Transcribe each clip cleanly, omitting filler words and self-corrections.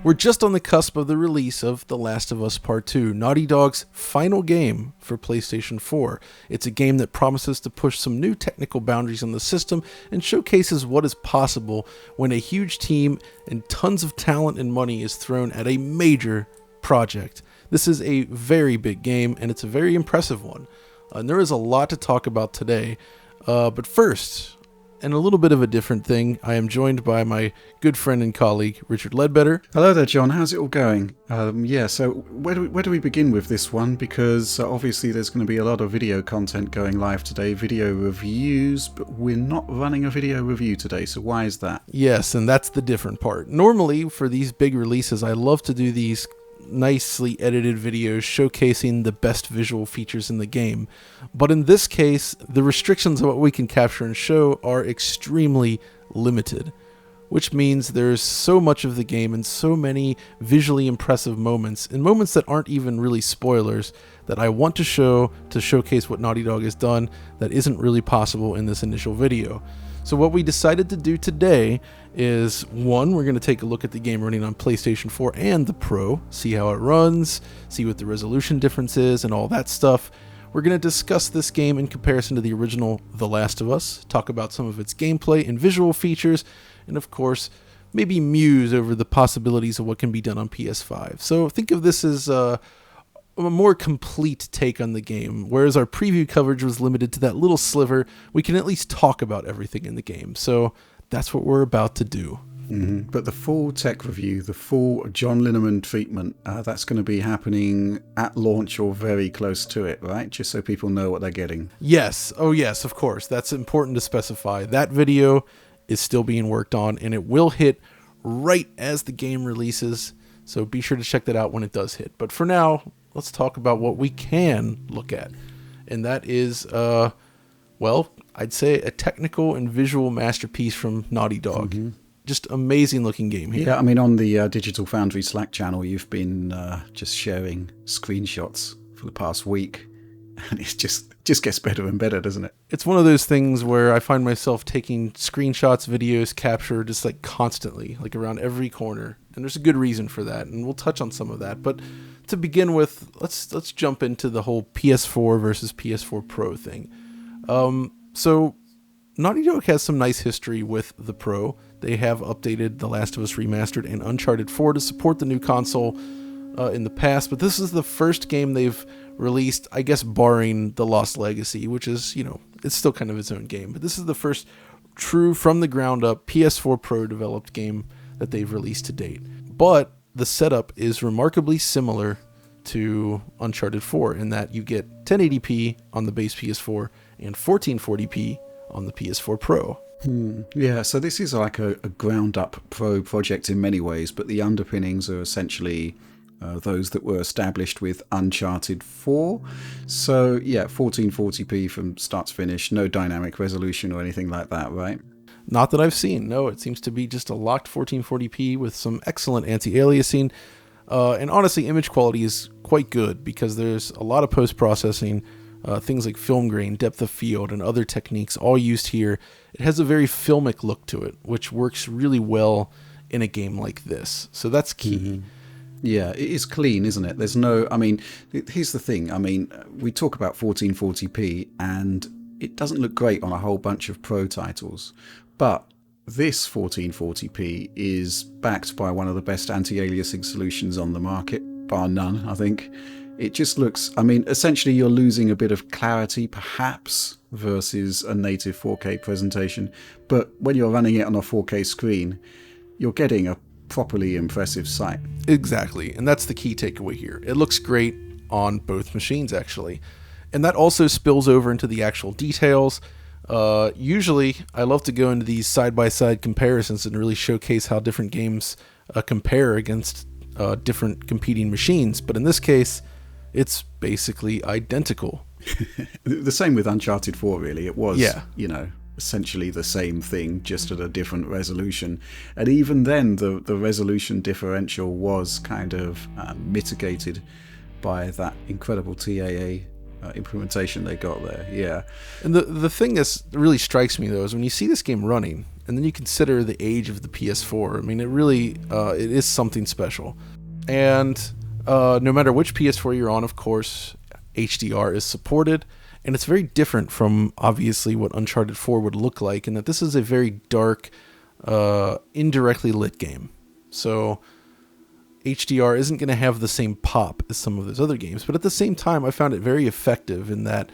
We're just on the cusp of the release of The Last of Us Part 2, Naughty Dog's final game for PlayStation 4. It's a game that promises to push some new technical boundaries on the system and showcases what is possible when a huge team and tons of talent and money is thrown at a major project. This is a very big game, and it's a very impressive one. And there is a lot to talk about today. But first, and a little bit of a different thing, I am joined by my good friend and colleague, Richard Ledbetter. Hello there, John. How's it all going? So where do we begin with this one? Because obviously there's going to be a lot of video content going live today, video reviews, but we're not running a video review today, so why is that? Yes, and that's the different part. Normally, for these big releases, I love to do these nicely edited videos showcasing the best visual features in the game. But in this case, the restrictions of what we can capture and show are extremely limited, which means there's so much of the game and so many visually impressive moments, and moments that aren't even really spoilers, that I want to showcase what Naughty Dog has done that isn't really possible in this initial video. So what we decided to do today is, one, we're going to take a look at the game running on PlayStation 4 and the Pro, see how it runs, see what the resolution difference is, and all that stuff. We're going to discuss this game in comparison to the original The Last of Us, talk about some of its gameplay and visual features, and of course, maybe muse over the possibilities of what can be done on PS5. So think of this as a more complete take on the game. Whereas our preview coverage was limited to that little sliver, we can at least talk about everything in the game. So that's what we're about to do. Mm-hmm. But the full tech review, the full John Linneman treatment, that's going to be happening at launch or very close to it, right? Just so people know what they're getting. Yes. Oh, yes, of course. That's important to specify. That video is still being worked on, and it will hit right as the game releases. So be sure to check that out when it does hit. But for now, let's talk about what we can look at. And that is, I'd say a technical and visual masterpiece from Naughty Dog. Mm-hmm. Just amazing looking game here. Yeah, I mean, on the Digital Foundry Slack channel, you've been just sharing screenshots for the past week. And it just gets better and better, doesn't it? It's one of those things where I find myself taking screenshots, videos, capture, just like constantly, like around every corner. And there's a good reason for that. And we'll touch on some of that. But to begin with, let's jump into the whole PS4 versus PS4 Pro thing. So Naughty Dog has some nice history with the Pro. They have updated The Last of Us Remastered and Uncharted 4 to support the new console in the past, but this is the first game they've released, I guess barring The Lost Legacy, which is, it's still kind of its own game, but this is the first true from the ground up PS4 Pro developed game that they've released to date. But the setup is remarkably similar to Uncharted 4 in that you get 1080p on the base PS4 and 1440p on the PS4 Pro. Yeah, so this is like a ground-up Pro project in many ways, but the underpinnings are essentially those that were established with Uncharted 4. So yeah, 1440p from start to finish, no dynamic resolution or anything like that, right? Not that I've seen. No, it seems to be just a locked 1440p with some excellent anti-aliasing. And honestly, image quality is quite good because there's a lot of post-processing, things like film grain, depth of field, and other techniques all used here. It has a very filmic look to it, which works really well in a game like this. So that's key. Mm-hmm. Yeah, it is clean, isn't it? There's no, here's the thing. We talk about 1440p and it doesn't look great on a whole bunch of Pro titles. But this 1440p is backed by one of the best anti-aliasing solutions on the market, bar none, I think. It just looks, essentially you're losing a bit of clarity, perhaps, versus a native 4K presentation. But when you're running it on a 4K screen, you're getting a properly impressive sight. Exactly, and that's the key takeaway here. It looks great on both machines, actually. And that also spills over into the actual details. Usually, I love to go into these side-by-side comparisons and really showcase how different games compare against different competing machines. But in this case, it's basically identical. The same with Uncharted 4, really. It was, essentially the same thing, just at a different resolution. And even then, the resolution differential was kind of mitigated by that incredible TAA implementation they got there. Yeah. And the thing that really strikes me, though, is when you see this game running, and then you consider the age of the PS4. I mean, it really it is something special. And no matter which PS4 you're on, of course, HDR is supported, and it's very different from obviously what Uncharted 4 would look like, in that this is a very dark, indirectly lit game. So HDR isn't going to have the same pop as some of those other games, but at the same time, I found it very effective in that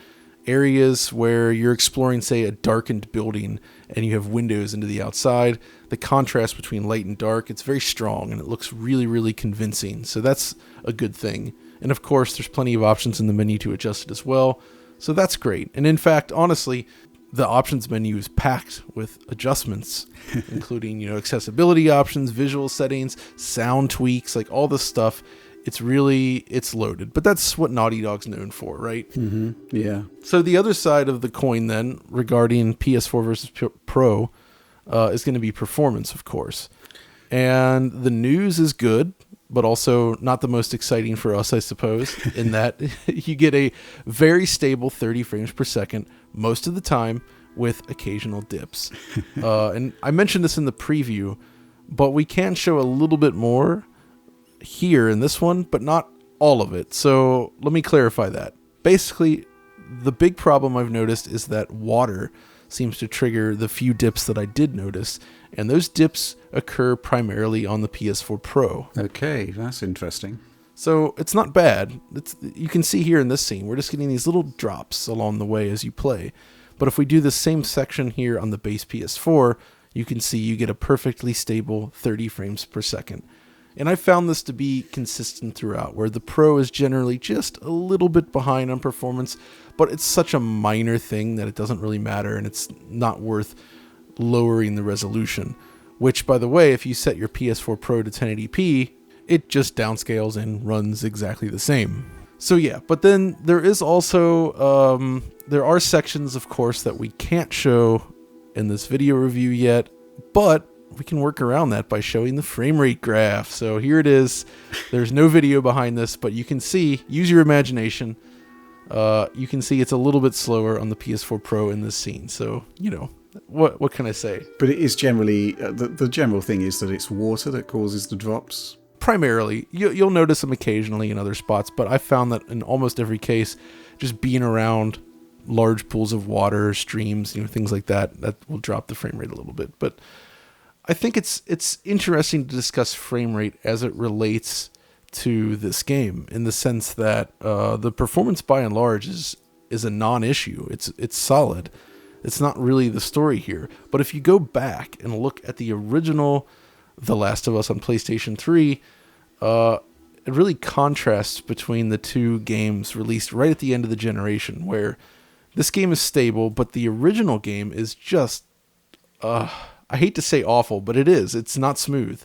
areas where you're exploring, say, a darkened building and you have windows into the outside, the contrast between light and dark, it's very strong and it looks really, really convincing. So that's a good thing. And of course, there's plenty of options in the menu to adjust it as well. So that's great. And in fact, honestly, the options menu is packed with adjustments, including, accessibility options, visual settings, sound tweaks, like all this stuff. It's loaded, but that's what Naughty Dog's known for, right? Mm-hmm. Yeah. So the other side of the coin then, regarding PS4 versus Pro, is going to be performance, of course. And the news is good, but also not the most exciting for us, I suppose, in that you get a very stable 30 frames per second most of the time with occasional dips. And I mentioned this in the preview, but we can show a little bit more here in this one, but not all of it. So let me clarify that. Basically, the big problem I've noticed is that water seems to trigger the few dips that I did notice, and those dips occur primarily on the PS4 Pro. Okay, that's interesting. So it's not bad. You can see here in this scene, we're just getting these little drops along the way as you play. But if we do the same section here on the base PS4, you can see you get a perfectly stable 30 frames per second. And I found this to be consistent throughout, where the Pro is generally just a little bit behind on performance, but it's such a minor thing that it doesn't really matter, and it's not worth lowering the resolution. Which, by the way, if you set your PS4 Pro to 1080p, it just downscales and runs exactly the same. So yeah, but then there is also, there are sections, of course, that we can't show in this video review yet, but we can work around that by showing the frame rate graph. So here it is. There's no video behind this, but you can see, use your imagination. You can see it's a little bit slower on the PS4 Pro in this scene. So, what can I say? But it is generally, the general thing is that it's water that causes the drops. Primarily. You'll notice them occasionally in other spots, but I found that in almost every case, just being around large pools of water, streams, things like that will drop the frame rate a little bit. But I think it's interesting to discuss frame rate as it relates to this game, in the sense that the performance by and large is a non-issue. It's solid. It's not really the story here. But if you go back and look at the original The Last of Us on PlayStation 3, it really contrasts between the two games released right at the end of the generation, where this game is stable, but the original game is just I hate to say awful, but it is. It's not smooth.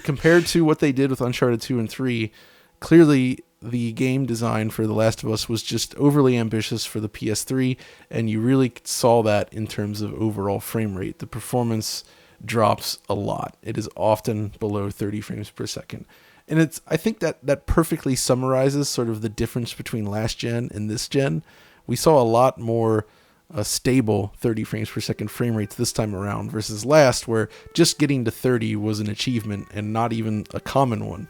Compared to what they did with Uncharted 2 and 3, clearly the game design for The Last of Us was just overly ambitious for the PS3, and you really saw that in terms of overall frame rate. The performance drops a lot. It is often below 30 frames per second. And I think that perfectly summarizes sort of the difference between last gen and this gen. We saw a lot more stable 30 frames per second frame rates this time around versus last, where just getting to 30 was an achievement and not even a common one.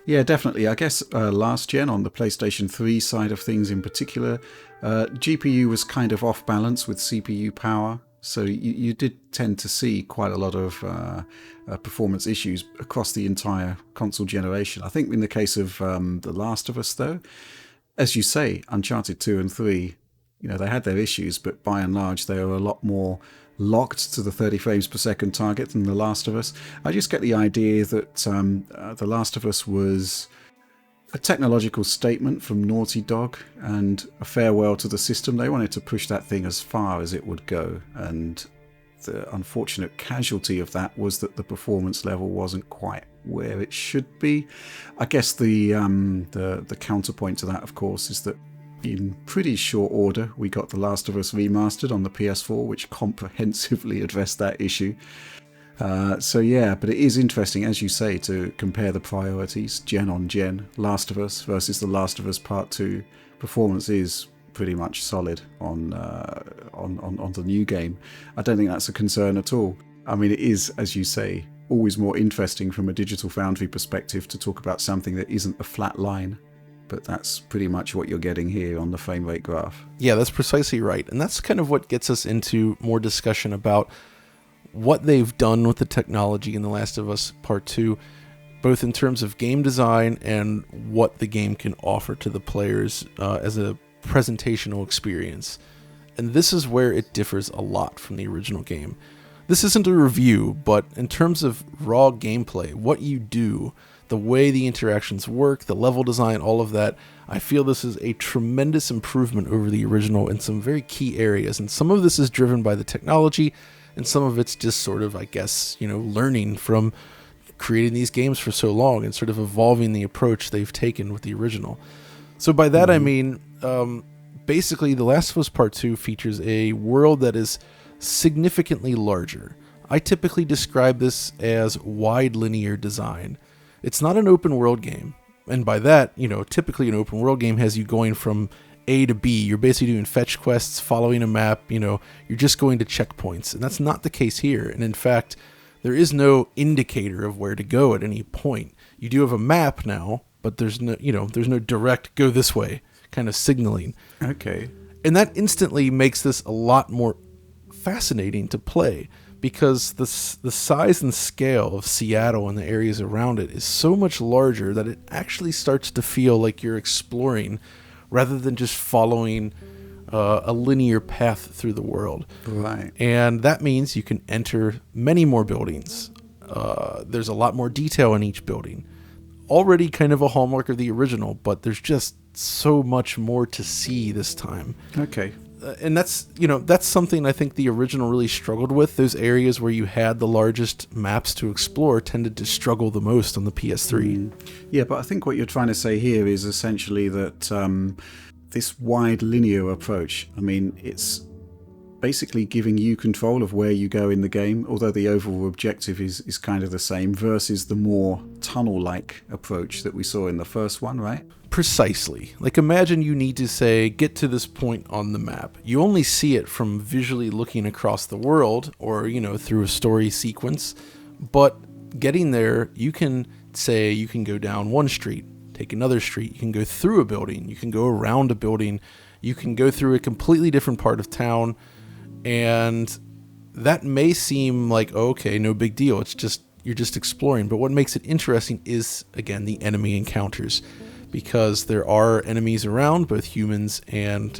Yeah, definitely. I guess last gen, on the PlayStation 3 side of things in particular, GPU was kind of off balance with CPU power. So you did tend to see quite a lot of performance issues across the entire console generation. I think in the case of The Last of Us, though, as you say, Uncharted 2 and 3, they had their issues, but by and large, they were a lot more locked to the 30 frames per second target than The Last of Us. I just get the idea that The Last of Us was a technological statement from Naughty Dog and a farewell to the system. They wanted to push that thing as far as it would go, and the unfortunate casualty of that was that the performance level wasn't quite where it should be. I guess the counterpoint to that, of course, is that in pretty short order, we got The Last of Us remastered on the PS4, which comprehensively addressed that issue. So yeah, but it is interesting, as you say, to compare the priorities, gen on gen. Last of Us versus The Last of Us Part 2. Performance is pretty much solid on the new game. I don't think that's a concern at all. I mean, it is, as you say, always more interesting from a Digital Foundry perspective to talk about something that isn't a flat line. But that's pretty much what you're getting here on the frame rate graph. Yeah, that's precisely right. And that's kind of what gets us into more discussion about what they've done with the technology in The Last of Us Part 2, both in terms of game design and what the game can offer to the players as a presentational experience. And this is where it differs a lot from the original game. This isn't a review, but in terms of raw gameplay, what you do, the way the interactions work, the level design, all of that, I feel this is a tremendous improvement over the original in some very key areas. And some of this is driven by the technology, and some of it's just sort of, I guess, learning from creating these games for so long and sort of evolving the approach they've taken with the original. So by that, I mean, basically, The Last of Us Part 2 features a world that is significantly larger. I typically describe this as wide linear design. It's not an open world game. And by that, typically an open world game has you going from A to B. You're basically doing fetch quests, following a map, you're just going to checkpoints. And that's not the case here. And in fact, there is no indicator of where to go at any point. You do have a map now, but there's no direct go this way kind of signaling. Okay. And that instantly makes this a lot more fascinating to play, because the size and scale of Seattle and the areas around it is so much larger that it actually starts to feel like you're exploring rather than just following a linear path through the world. Right. And that means you can enter many more buildings. There's a lot more detail in each building. Already kind of a hallmark of the original, but there's just so much more to see this time. Okay. And that's something I think the original really struggled with. Those areas where you had the largest maps to explore tended to struggle the most on the PS3. Yeah, but I think what you're trying to say here is essentially that this wide linear approach, I mean, it's basically giving you control of where you go in the game, although the overall objective is kind of the same, versus the more tunnel-like approach that we saw in the first one, right? Precisely. Like, imagine you need to, say, get to this point on the map. You only see it from visually looking across the world or, through a story sequence. But getting there, you can go down one street, take another street. You can go through a building. You can go around a building. You can go through a completely different part of town. And that may seem like, okay, no big deal. You're just exploring. But what makes it interesting is, again, the enemy encounters. Because there are enemies around, both humans and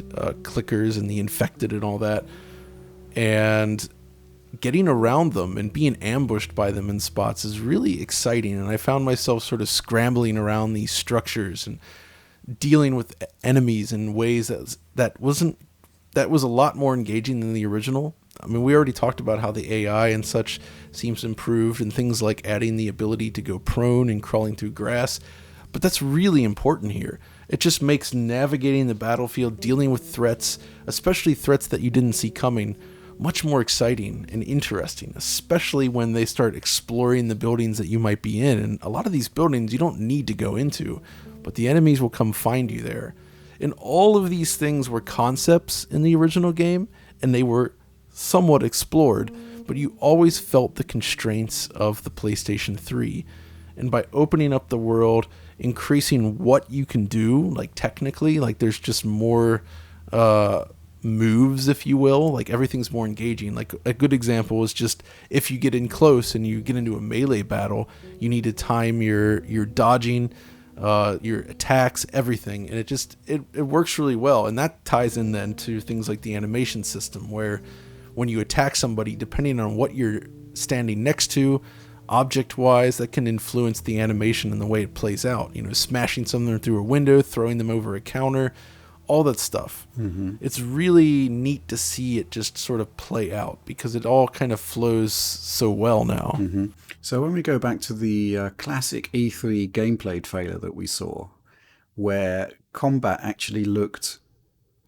clickers and the infected and all that. And getting around them and being ambushed by them in spots is really exciting. And I found myself sort of scrambling around these structures and dealing with enemies in ways that was a lot more engaging than the original. I mean, we already talked about how the AI and such seems improved, and things like adding the ability to go prone and crawling through grass. But that's really important here. It just makes navigating the battlefield, dealing with threats, especially threats that you didn't see coming, much more exciting and interesting, especially when they start exploring the buildings that you might be in. And a lot of these buildings you don't need to go into, but the enemies will come find you there. And all of these things were concepts in the original game, and they were somewhat explored, but you always felt the constraints of the PlayStation 3. And by opening up the world, increasing what you can do, like technically, like there's just more moves, if you will, like everything's more engaging. Like a good example is just if you get in close and you get into a melee battle, you need to time your dodging, your attacks, everything, and it works really well. And that ties in then to things like the animation system, where when you attack somebody, depending on what you're standing next to, object-wise, that can influence the animation and the way it plays out. Smashing something through a window, throwing them over a counter, all that stuff. Mm-hmm. It's really neat to see it just sort of play out, because it all kind of flows so well now. Mm-hmm. So when we go back to the classic E3 gameplay trailer that we saw, where combat actually looked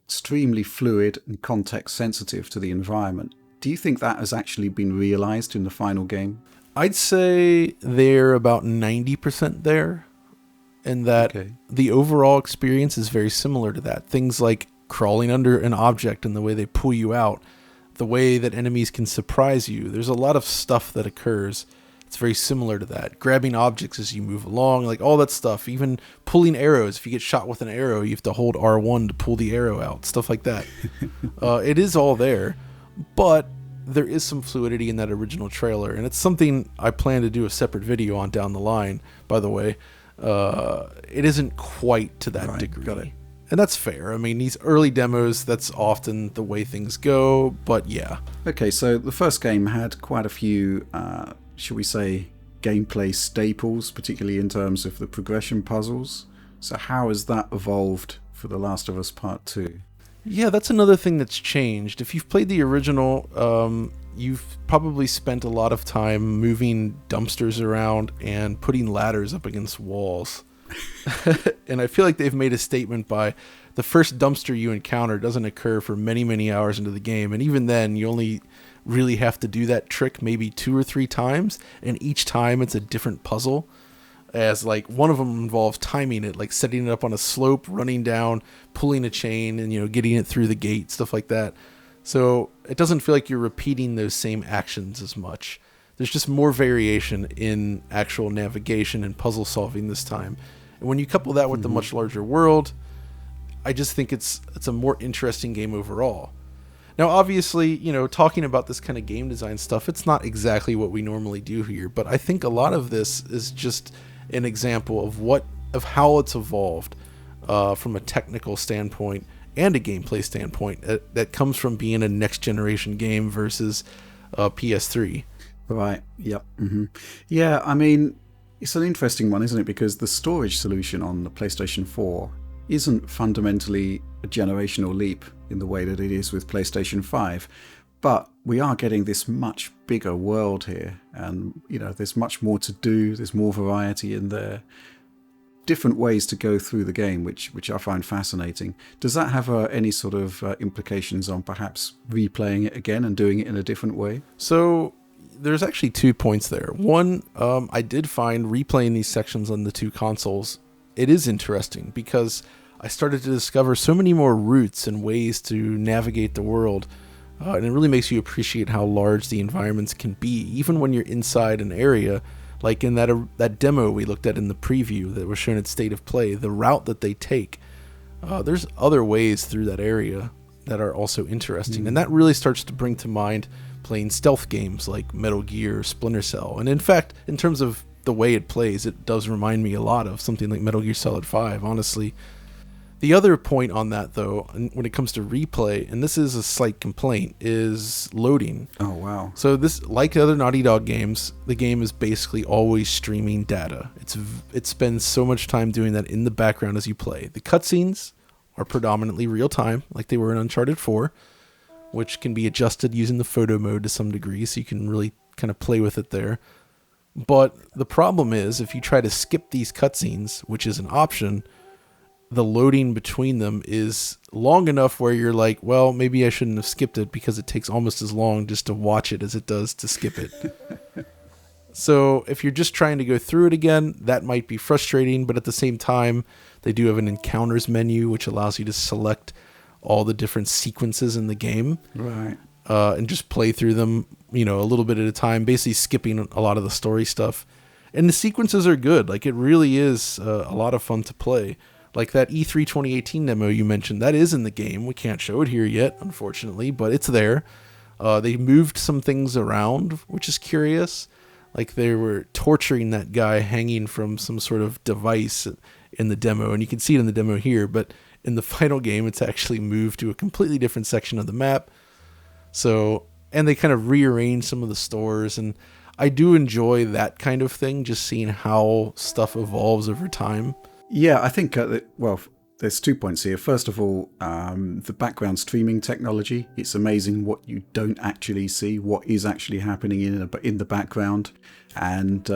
extremely fluid and context sensitive to the environment, do you think that has actually been realized in the final game? I'd say they're about 90% there, and that the overall experience is very similar to that. Things like crawling under an object and the way they pull you out, the way that enemies can surprise you. There's a lot of stuff that occurs. It's very similar to that. Grabbing objects as you move along, like all that stuff. Even pulling arrows. If you get shot with an arrow, you have to hold R1 to pull the arrow out. Stuff like that. It is all there, but there is some fluidity in that original trailer, and it's something I plan to do a separate video on down the line, by the way. It isn't quite to that degree. Got it. And that's fair. I mean, these early demos, that's often the way things go, but yeah. Okay, so the first game had quite a few, shall we say, gameplay staples, particularly in terms of the progression puzzles. So how has that evolved for The Last of Us Part 2? Yeah, that's another thing that's changed. If you've played the original, you've probably spent a lot of time moving dumpsters around and putting ladders up against walls. And I feel like they've made a statement by the first dumpster you encounter doesn't occur for many, many hours into the game. And even then, you only really have to do that trick maybe 2 or 3 times. And each time it's a different puzzle. As like one of them involves timing it, like setting it up on a slope, running down, pulling a chain, and getting it through the gate, stuff like that. So it doesn't feel like you're repeating those same actions as much. There's just more variation in actual navigation and puzzle solving this time. And when you couple that with the much larger world, I just think it's a more interesting game overall. Now, obviously, talking about this kind of game design stuff, it's not exactly what we normally do here, but I think a lot of this is just an example of how it's evolved from a technical standpoint and a gameplay standpoint that comes from being a next generation game versus PS3. Right. Yep. Mm-hmm. Yeah. I mean, it's an interesting one, isn't it? Because the storage solution on the PlayStation 4 isn't fundamentally a generational leap in the way that it is with PlayStation 5. But we are getting this much bigger world here, and there's much more to do. There's more variety in there, different ways to go through the game, which I find fascinating. Does that have any sort of implications on perhaps replaying it again and doing it in a different way? So there's actually 2 points there. One, I did find replaying these sections on the 2 consoles, it is interesting because I started to discover so many more routes and ways to navigate the world. And it really makes you appreciate how large the environments can be, even when you're inside an area. Like in that demo we looked at in the preview that was shown at State of Play, the route that they take. There's other ways through that area that are also interesting. And that really starts to bring to mind playing stealth games like Metal Gear, Splinter Cell. And in fact, in terms of the way it plays, it does remind me a lot of something like Metal Gear Solid 5, honestly. The other point on that, though, when it comes to replay, and this is a slight complaint, is loading. Oh, wow. So this, like other Naughty Dog games, the game is basically always streaming data. It spends so much time doing that in the background as you play. The cutscenes are predominantly real-time, like they were in Uncharted 4, which can be adjusted using the photo mode to some degree, so you can really kind of play with it there. But the problem is, if you try to skip these cutscenes, which is an option, the loading between them is long enough where you're like, well, maybe I shouldn't have skipped it because it takes almost as long just to watch it as it does to skip it. So if you're just trying to go through it again, that might be frustrating, but at the same time, they do have an encounters menu, which allows you to select all the different sequences in the game. Right. And just play through them, a little bit at a time, basically skipping a lot of the story stuff. And the sequences are good. Like, it really is a lot of fun to play. Like that E3 2018 demo you mentioned, that is in the game. We can't show it here yet, unfortunately, but it's there. They moved some things around, which is curious. Like they were torturing that guy hanging from some sort of device in the demo, and you can see it in the demo here, but in the final game, it's actually moved to a completely different section of the map. So, and they kind of rearranged some of the stores, and I do enjoy that kind of thing, just seeing how stuff evolves over time. Yeah, I think, there's 2 points here. First of all, the background streaming technology. It's amazing what you don't actually see, what is actually happening in the background. And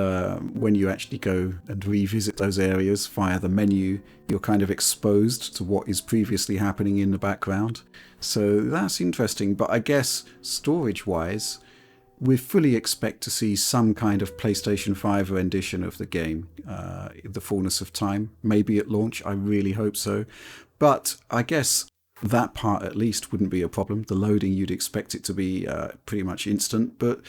when you actually go and revisit those areas via the menu, you're kind of exposed to what is previously happening in the background. So that's interesting. But I guess storage-wise, we fully expect to see some kind of PlayStation 5 rendition of the game in the fullness of time. Maybe at launch. I really hope so. But I guess That part at least wouldn't be a problem. The loading, you'd expect it to be pretty much instant. But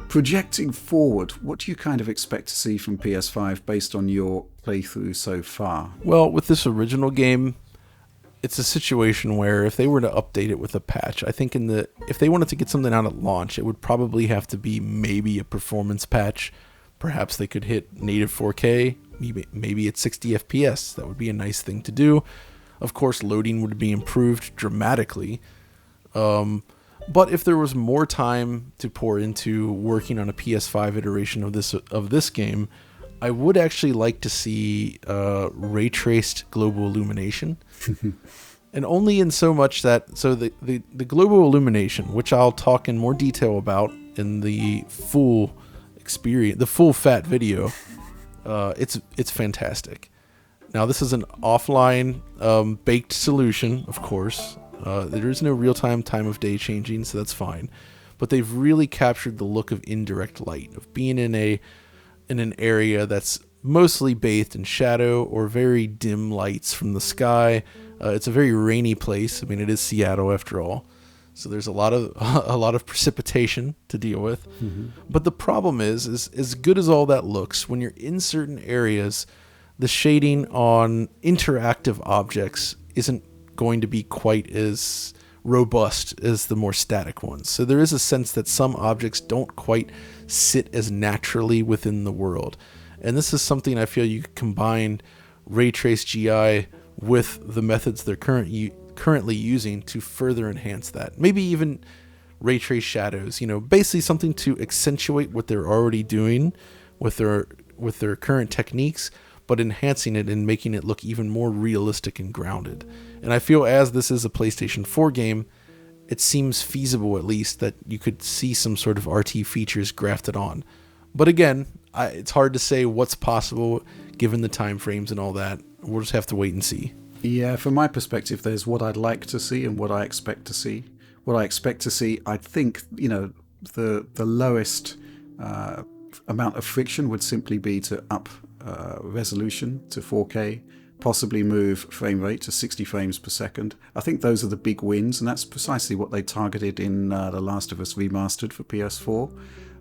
projecting forward, what do you kind of expect to see from PS5 based on your playthrough so far? Well, with this original game, it's a situation where if they were to update it with a patch, I think if they wanted to get something out at launch, it would probably have to be maybe a performance patch. Perhaps they could hit native 4K, maybe at 60 FPS. That would be a nice thing to do. Of course, loading would be improved dramatically. But if there was more time to pour into working on a PS5 iteration of this game, I would actually like to see ray traced global illumination. And only in so much that, so the global illumination, which I'll talk in more detail about in the full experience, the full fat video, it's fantastic. Now, this is an offline baked solution, of course. There is no real-time time of day changing, so that's fine. But they've really captured the look of indirect light, of being in an area that's mostly bathed in shadow or very dim lights from the sky. It's a very rainy place. I mean, it is Seattle after all, so there's a lot of precipitation to deal with. Mm-hmm. But the problem is as good as all that looks, when you're in certain areas, the shading on interactive objects isn't going to be quite as robust as the more static ones. So there is a sense that some objects don't quite sit as naturally within the world. And this is something I feel you could combine ray trace GI with the methods they're currently using to further enhance that. Maybe even ray trace shadows, basically something to accentuate what they're already doing with their current techniques, but enhancing it and making it look even more realistic and grounded. And I feel as this is a PlayStation 4 game, it seems feasible at least that you could see some sort of RT features grafted on. But again, it's hard to say what's possible given the time frames and all that. We'll just have to wait and see. Yeah, from my perspective, there's what I'd like to see and what I expect to see. What I expect to see, I think, the lowest amount of friction would simply be to up resolution to 4K, possibly move frame rate to 60 frames per second. I think those are the big wins, and that's precisely what they targeted in The Last of Us Remastered for PS4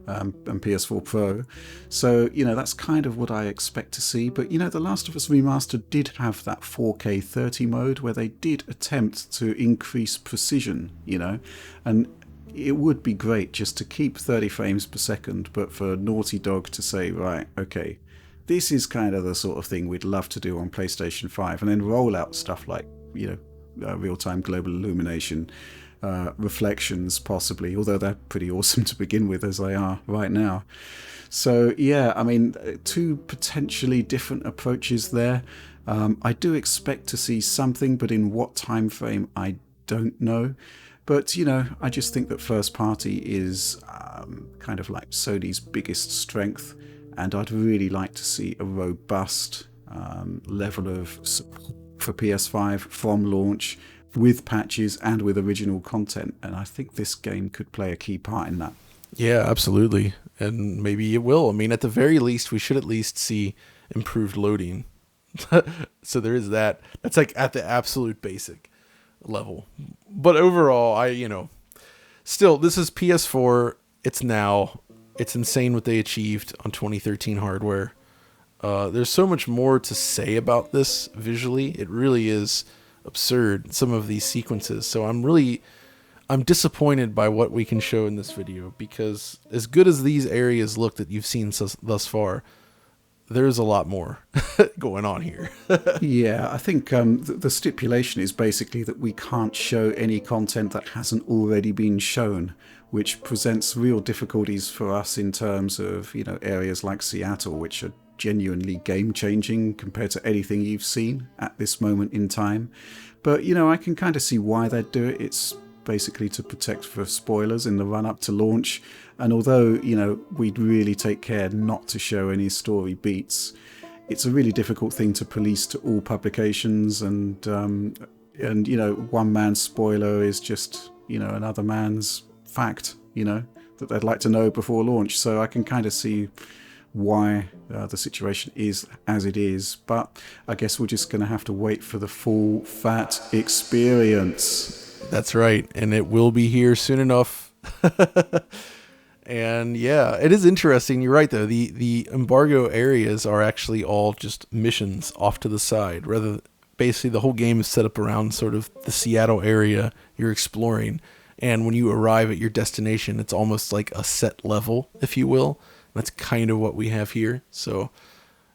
and PS4 Pro. So, that's kind of what I expect to see. But, The Last of Us Remastered did have that 4K 30 mode where they did attempt to increase precision, and it would be great just to keep 30 frames per second, but for Naughty Dog to say, right, okay, this is kind of the sort of thing we'd love to do on PlayStation 5, and then roll out stuff like, real-time global illumination, reflections possibly, although they're pretty awesome to begin with as they are right now. So yeah, I mean, two potentially different approaches there. I do expect to see something, but in what time frame, I don't know. But, I just think that first party is kind of like Sony's biggest strength. And I'd really like to see a robust level of support for PS5 from launch, with patches and with original content. And I think this game could play a key part in that. Yeah, absolutely. And maybe it will. I mean, at the very least, we should at least see improved loading. So there is that. That's like at the absolute basic level. But overall, still, this is PS4. It's insane what they achieved on 2013 hardware. There's so much more to say about this visually. It really is absurd, some of these sequences. So I'm disappointed by what we can show in this video, because as good as these areas look that you've seen thus far, there's a lot more going on here. Yeah, I think the stipulation is basically that we can't show any content that hasn't already been shown, which presents real difficulties for us in terms of, areas like Seattle, which are genuinely game-changing compared to anything you've seen at this moment in time. But, I can kind of see why they'd do it. It's basically to protect for spoilers in the run-up to launch. And although, we'd really take care not to show any story beats, it's a really difficult thing to police to all publications. And one man's spoiler is just, another man's fact, that they'd like to know before launch. So I can kind of see why the situation is as it is. But I guess we're just going to have to wait for the full fat experience. That's right, and it will be here soon enough. And yeah, it is interesting. You're right, though. The embargo areas are actually all just missions off to the side. Basically, the whole game is set up around sort of the Seattle area you're exploring. And when you arrive at your destination, it's almost like a set level, if you will. That's kind of what we have here. So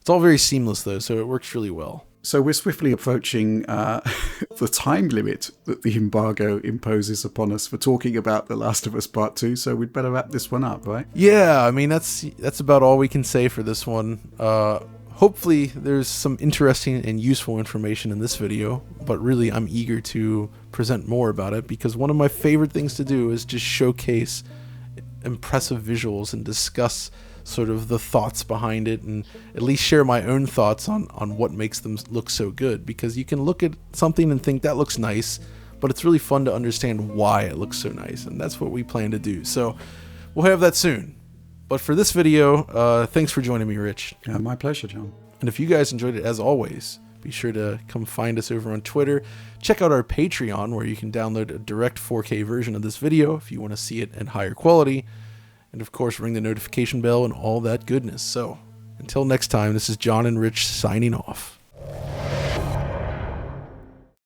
it's all very seamless, though, so it works really well. So we're swiftly approaching the time limit that the embargo imposes upon us for talking about The Last of Us Part 2, so we'd better wrap this one up, right? Yeah, I mean, that's about all we can say for this one. Hopefully there's some interesting and useful information in this video, but really I'm eager to present more about it, because one of my favorite things to do is just showcase impressive visuals and discuss sort of the thoughts behind it, and at least share my own thoughts on what makes them look so good, because you can look at something and think that looks nice, but it's really fun to understand why it looks so nice, and that's what we plan to do. So we'll have that soon. But for this video, thanks for joining me, Rich. My pleasure, John. And if you guys enjoyed it, as always, be sure to come find us over on Twitter. Check out our Patreon, where you can download a direct 4K version of this video if you want to see it in higher quality. And of course, ring the notification bell and all that goodness. So until next time, this is John and Rich signing off.